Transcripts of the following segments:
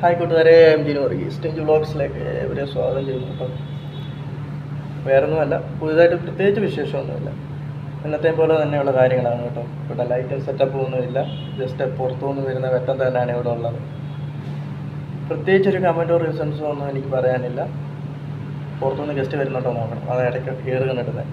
Hi കൂട്ടുകാരെ, M G Varghese Strange വ്ളോഗ്സിലേക്ക് ഇവരെ സ്വാഗതം ചെയ്യുന്നു കേട്ടോ. വേറൊന്നുമല്ല, പുതുതായിട്ട് പ്രത്യേകിച്ച് വിശേഷമൊന്നുമില്ല. ഇന്നത്തെ പോലെ തന്നെയുള്ള കാര്യങ്ങളാണ് കേട്ടോ. ഇവിടെ ലൈറ്റും സെറ്റപ്പും ഒന്നുമില്ല, ജസ്റ്റ് പുറത്തുനിന്ന് വരുന്ന വെട്ടം തന്നെയാണ് ഇവിടെ ഉള്ളത്. പ്രത്യേകിച്ചൊരു കമൻറ്റോ റീസൺസോ ഒന്നും എനിക്ക് പറയാനില്ല. പുറത്തുനിന്ന് ഗസ്റ്റ് വരുന്നുണ്ടോ നോക്കണം, അത് ഇടയ്ക്ക് കയറി കണ്ടിട്ടുള്ളത്.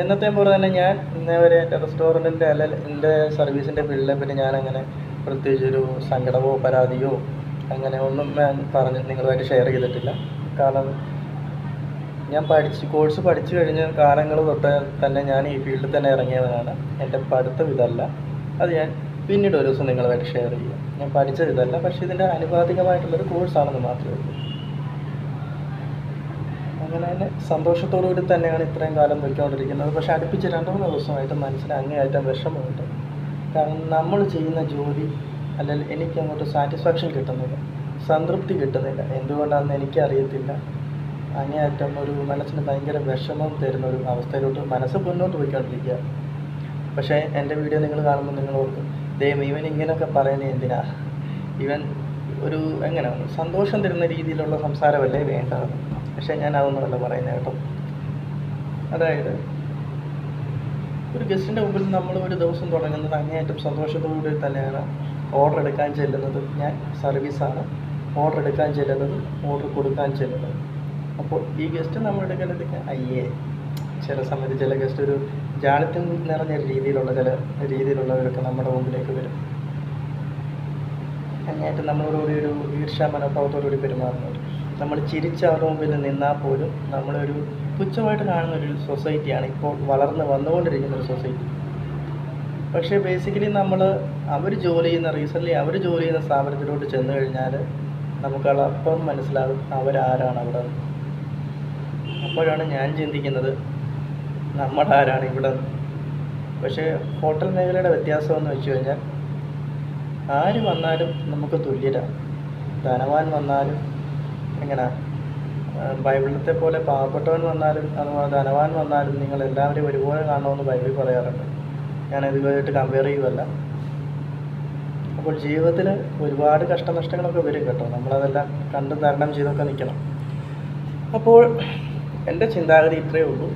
എന്നത്തെ പോലെ തന്നെ ഞാൻ ഇന്നേ വരെ എൻ്റെ റെസ്റ്റോറൻറ്റിൻ്റെ അല്ലെങ്കിൽ എൻ്റെ സർവീസിൻ്റെ ഫീൽഡിനെ പറ്റി ഞാനങ്ങനെ പ്രത്യേകിച്ചൊരു സങ്കടമോ പരാതിയോ അങ്ങനെ ഒന്നും ഞാൻ നിങ്ങളുമായിട്ട് ഷെയർ ചെയ്തിട്ടില്ല. കാരണം ഞാൻ കോഴ്സ് പഠിച്ചു കഴിഞ്ഞ കാലങ്ങൾ തൊട്ട് തന്നെ ഞാൻ ഈ ഫീൽഡിൽ തന്നെ ഇറങ്ങിയവനാണ്. എൻ്റെ പഠിത്തം ഇതല്ല, അത് ഞാൻ പിന്നീട് ഒരു ദിവസം നിങ്ങളുമായിട്ട് ഷെയർ ചെയ്യാം. ഞാൻ പഠിച്ചത് ഇതല്ല, പക്ഷേ ഇതിൻ്റെ ആനുപാതികമായിട്ടുള്ളൊരു കോഴ്സാണെന്ന് മാത്രമേ ഉള്ളൂ. അങ്ങനെ തന്നെ സന്തോഷത്തോടുകൂടി തന്നെയാണ് ഇത്രയും കാലം പോയിക്കൊണ്ടിരിക്കുന്നത്. പക്ഷേ അടുപ്പിച്ച് 2-3 ദിവസമായിട്ട് മനസ്സിന് അങ്ങേയറ്റം വിഷമമുണ്ട്. കാരണം നമ്മൾ ചെയ്യുന്ന ജോലി അല്ലെങ്കിൽ എനിക്ക് അങ്ങോട്ട് സാറ്റിസ്ഫാക്ഷൻ കിട്ടുന്നില്ല, സംതൃപ്തി കിട്ടുന്നില്ല. എന്തുകൊണ്ടാണെന്ന് എനിക്കറിയത്തില്ല. അങ്ങേയറ്റം ഒരു മനസ്സിന് ഭയങ്കര വിഷമം തരുന്ന ഒരു അവസ്ഥയിലോട്ട് മനസ്സ് മുന്നോട്ട് പോയിക്കൊണ്ടിരിക്കുക. പക്ഷേ എൻ്റെ വീഡിയോ നിങ്ങൾ കാണുമ്പോൾ നിങ്ങൾ ഓർക്കും, ദൈവം ഇവൻ ഇങ്ങനെയൊക്കെ പറയുന്നത് എന്തിനാ, ഇവൻ ഒരു എങ്ങനെയാണ് സന്തോഷം തരുന്ന രീതിയിലുള്ള സംസാരമല്ലേ വേണ്ടത്. പക്ഷേ ഞാൻ അതൊന്നുമല്ല പറയുന്നത് കേട്ടോ. അതായത് ഒരു ഗസ്റ്റിൻ്റെ മുമ്പിൽ നമ്മൾ ഒരു ദിവസം തുടങ്ങുന്നത് അങ്ങേയറ്റം സന്തോഷത്തോടുകൂടി തന്നെയാണ്. ഓർഡർ എടുക്കാൻ ചെല്ലുന്നത് ഞാൻ സർവീസാണ്, ഓർഡർ എടുക്കാൻ ചെല്ലുന്നത്, ഓർഡർ കൊടുക്കാൻ ചെല്ലുന്നത്. അപ്പോൾ ഈ ഗസ്റ്റ് നമ്മൾ എടുക്കേണ്ടതൊക്കെ ചില സമയത്ത് ചില ഗസ്റ്റ് ഒരു ജാളിത്യം നിറഞ്ഞ രീതിയിലുള്ളവരൊക്കെ നമ്മുടെ മുമ്പിലേക്ക് വരും. അങ്ങേയറ്റം നമ്മളോടുകൂടി ഒരു ഈർഷ്യാ മനോഭാവത്തോടുകൂടി പെരുമാറുന്നവർ. നമ്മൾ ചിരിച്ച് അവരുടെ മുമ്പിൽ നിന്നാൽ പോലും നമ്മളൊരു പുച്ഛമായിട്ട് കാണുന്നൊരു സൊസൈറ്റിയാണ് ഇപ്പോൾ വളർന്ന് വന്നുകൊണ്ടിരിക്കുന്ന ഒരു സൊസൈറ്റി. പക്ഷേ ബേസിക്കലി അവർ ജോലി ചെയ്യുന്ന സ്ഥാപനത്തിലോട്ട് ചെന്ന് കഴിഞ്ഞാൽ നമുക്കപ്പം മനസ്സിലാകും അവരാരാണ് അവിടെ. അപ്പോഴാണ് ഞാൻ ചിന്തിക്കുന്നത് നമ്മളാരാണ് ഇവിടെ. പക്ഷേ ഹോട്ടൽ മേഖലയുടെ വ്യത്യാസമെന്ന് വെച്ച് കഴിഞ്ഞാൽ ആര് വന്നാലും നമുക്ക് തുല്യരാണ്. ധനവാൻ വന്നാലും എങ്ങനെ, ബൈബിളിലത്തെ പോലെ പാവപ്പെട്ടവൻ വന്നാലും അതുപോലെ ധനവാൻ വന്നാലും നിങ്ങൾ എല്ലാവരെയും ഒരുപോലെ കാണണമെന്ന് ബൈബിൾ പറയാറുണ്ട്. ഞാൻ ഇതുമായിട്ട് കമ്പയർ ചെയ്യുമല്ല. അപ്പോൾ ജീവിതത്തിൽ ഒരുപാട് കഷ്ടനഷ്ടങ്ങളൊക്കെ വരും കേട്ടോ. നമ്മളതെല്ലാം കണ്ട് തരണം ചെയ്തൊക്കെ നിൽക്കണം. അപ്പോൾ എൻ്റെ ചിന്താഗതി ഇത്രയേ ഉള്ളൂ,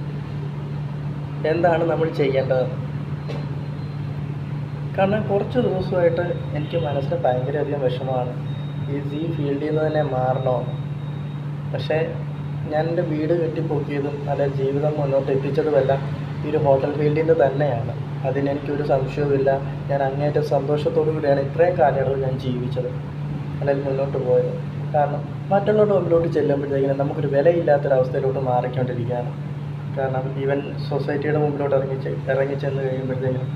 എന്താണ് നമ്മൾ ചെയ്യേണ്ടത്. കാരണം കുറച്ച് ദിവസമായിട്ട് എനിക്ക് മനസ്സിന് ഭയങ്കരധികം വിഷമമാണ്. ഈ ഫീൽഡിൽ നിന്ന് തന്നെ മാറണമെന്ന്. പക്ഷേ ഞാൻ എൻ്റെ വീട് കെട്ടിപ്പൊക്കിയതും അല്ലെങ്കിൽ ജീവിതം മുന്നോട്ട് എത്തിച്ചതുമെല്ലാം ഈ ഒരു ഹോട്ടൽ ഫീൽഡിൽ നിന്ന് തന്നെയാണ്. അതിനെനിക്കൊരു സംശയവുമില്ല. ഞാൻ അങ്ങേയറ്റം സന്തോഷത്തോടു കൂടിയാണ് ഇത്രയും കാലയളവ് ഞാൻ ജീവിച്ചത് അല്ലെങ്കിൽ മുന്നോട്ട് പോയത്. കാരണം മറ്റുള്ളവരുടെ മുമ്പിലോട്ട് ചെല്ലുമ്പോഴത്തേക്കിനും നമുക്കൊരു വിലയില്ലാത്തൊരവസ്ഥയിലോട്ട് മാറിക്കൊണ്ടിരിക്കുകയാണ്. കാരണം ഈവൻ സൊസൈറ്റിയുടെ മുമ്പിലോട്ട് ഇറങ്ങി ചെന്ന് കഴിയുമ്പോഴത്തേക്കിനും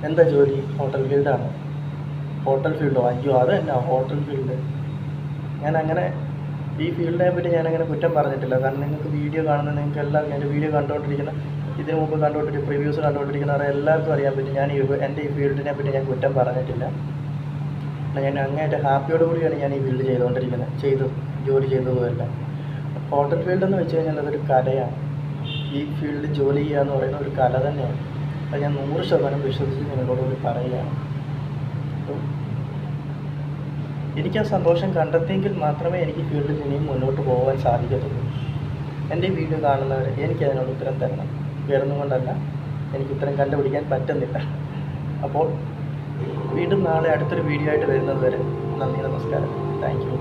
എന്താ ജോലി, ഹോട്ടൽ ഫീൽഡാണ്. ഹോട്ടൽ ഫീൽഡോ, അത് തന്നെ ഹോട്ടൽ ഫീൽഡ്. ഞാനങ്ങനെ ഈ ഫീൽഡിനെ പറ്റി ഞാനങ്ങനെ കുറ്റം പറഞ്ഞിട്ടില്ല. കാരണം നിങ്ങൾക്ക് വീഡിയോ കാണുന്ന നിങ്ങൾക്ക് എല്ലാവർക്കും എൻ്റെ വീഡിയോ കണ്ടുകൊണ്ടിരിക്കുന്ന, ഇതിനു മുമ്പ് പ്രിവ്യൂസ് കണ്ടുകൊണ്ടിരിക്കുന്നവരെ എല്ലാവർക്കും അറിയാൻ പറ്റും ഞാൻ എൻ്റെ ഈ ഫീൽഡിനെ പറ്റി ഞാൻ കുറ്റം പറഞ്ഞിട്ടില്ല. ഞാൻ അങ്ങേയറ്റം ഹാപ്പിയോടുകൂടിയാണ് ഞാൻ ഈ ഫീൽഡ് ജോലി ചെയ്തതുമല്ല. ഹോട്ടൽ ഫീൽഡ് എന്ന് വെച്ച് കഴിഞ്ഞാൽ അതൊരു കലയാണ്. ഈ ഫീൽഡ് ജോലി ചെയ്യുക എന്ന് പറയുന്ന ഒരു കല തന്നെയാണ്. അത് ഞാൻ 100% വിശ്വസിച്ച് നിങ്ങളോടുകൂടി പറയുകയാണ്. എനിക്ക് ആ സന്തോഷം കണ്ടെത്തിയെങ്കിൽ മാത്രമേ എനിക്ക് ഫീൽഡിൽ ഇനിയും മുന്നോട്ട് പോകാൻ സാധിക്കത്തുള്ളൂ. എൻ്റെ ഈ വീഡിയോ കാണുന്നവർ എനിക്കതിനോട് ഉത്തരം തരണം. വേറൊന്നും കൊണ്ടല്ല, എനിക്ക് ഉത്തരം കണ്ടുപിടിക്കാൻ പറ്റുന്നില്ല. അപ്പോൾ വീണ്ടും നാളെ അടുത്തൊരു വീഡിയോ ആയിട്ട് വരുന്നത് വരെ നന്ദി, നമസ്കാരം, താങ്ക് യു.